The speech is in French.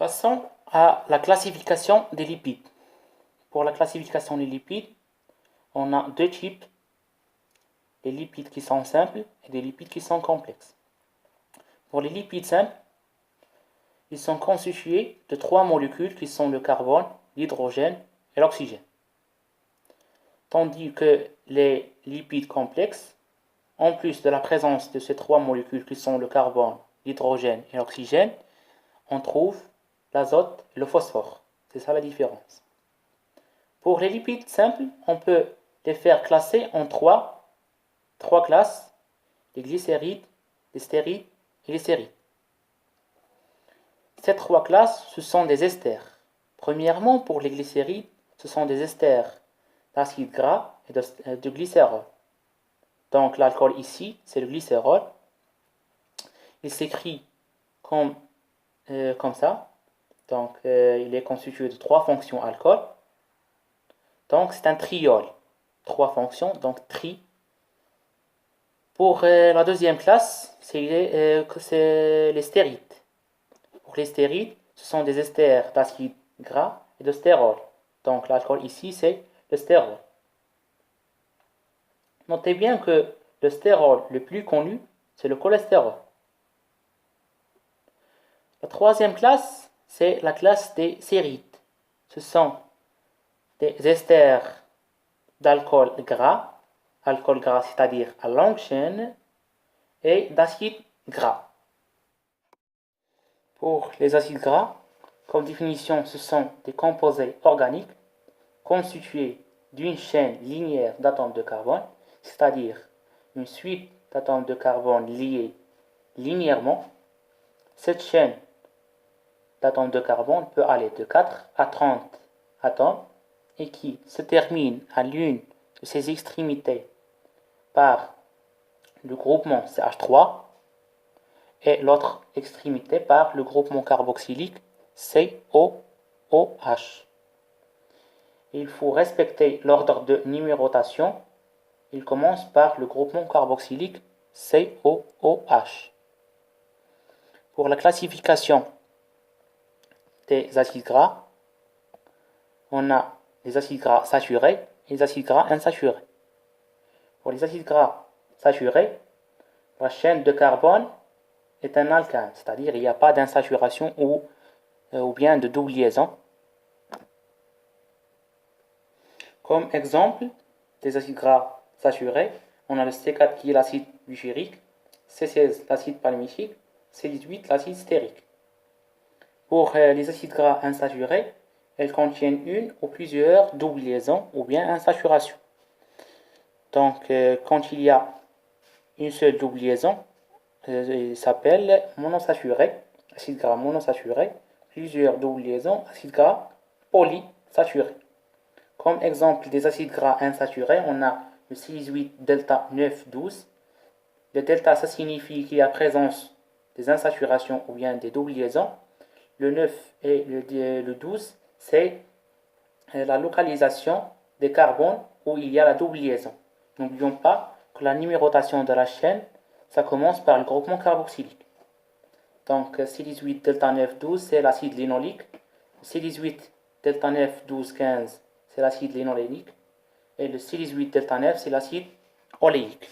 Passons à la classification des lipides. Pour la classification des lipides, on a deux types, les lipides qui sont simples et des lipides qui sont complexes. Pour les lipides simples, ils sont constitués de trois molécules qui sont le carbone, l'hydrogène et l'oxygène. Tandis que les lipides complexes, en plus de la présence de ces trois molécules qui sont le carbone, l'hydrogène et l'oxygène, on trouve l'azote et le phosphore. C'est ça la différence. Pour les lipides simples, on peut les faire classer en trois classes, les glycérides, les stérides et les sérides. Ces trois classes, ce sont des esters. Premièrement, pour les glycérides, ce sont des esters d'acide gras et de glycérol. Donc l'alcool ici, c'est le glycérol. Il s'écrit comme ça. Donc il est constitué de trois fonctions alcool. Donc c'est un triol. Trois fonctions, donc tri. Pour la deuxième classe, c'est les stérides. Pour les stérides, ce sont des esters d'acide gras et de stérol. Donc l'alcool ici, c'est le stérol. Notez bien que le stérol le plus connu, c'est le cholestérol. La troisième classe, c'est la classe des sérides. Ce sont des esters d'alcool gras c'est-à-dire à longue chaîne, et d'acide gras. Pour les acides gras, comme définition, ce sont des composés organiques constitués d'une chaîne linéaire d'atomes de carbone, c'est-à-dire une suite d'atomes de carbone liés linéairement. Cette chaîne d'atomes de carbone peut aller de 4 à 30 atomes et qui se termine à l'une de ses extrémités par le groupement CH3 et l'autre extrémité par le groupement carboxylique COOH. Il faut respecter l'ordre de numérotation. Il commence par le groupement carboxylique COOH. Pour la classification des acides gras, on a les acides gras saturés et les acides gras insaturés. Pour les acides gras saturés, la chaîne de carbone est un alkane, c'est-à-dire il n'y a pas d'insaturation ou bien de double liaison. Comme exemple des acides gras saturés, on a le C4 qui est l'acide butyrique, C16 l'acide palmitique, C18 l'acide stérique. Pour les acides gras insaturés, elles contiennent une ou plusieurs doubles liaisons ou bien insaturation. Donc quand il y a une seule double liaison, il s'appelle monosaturé, acide gras monosaturé. Plusieurs doubles liaisons, acide gras polysaturé. Comme exemple des acides gras insaturés, on a le C18 delta 9,12. Le delta, ça signifie qu'il y a présence des insaturations ou bien des doubles liaisons. Le 9 et le 12, c'est la localisation des carbones où il y a la double liaison. N'oublions pas que la numérotation de la chaîne, ça commence par le groupement carboxylique. Donc C18 delta 9 12 c'est l'acide linolique. C18 delta 9 12 15 c'est l'acide linolénique. Et le C18 delta 9 c'est l'acide oléique.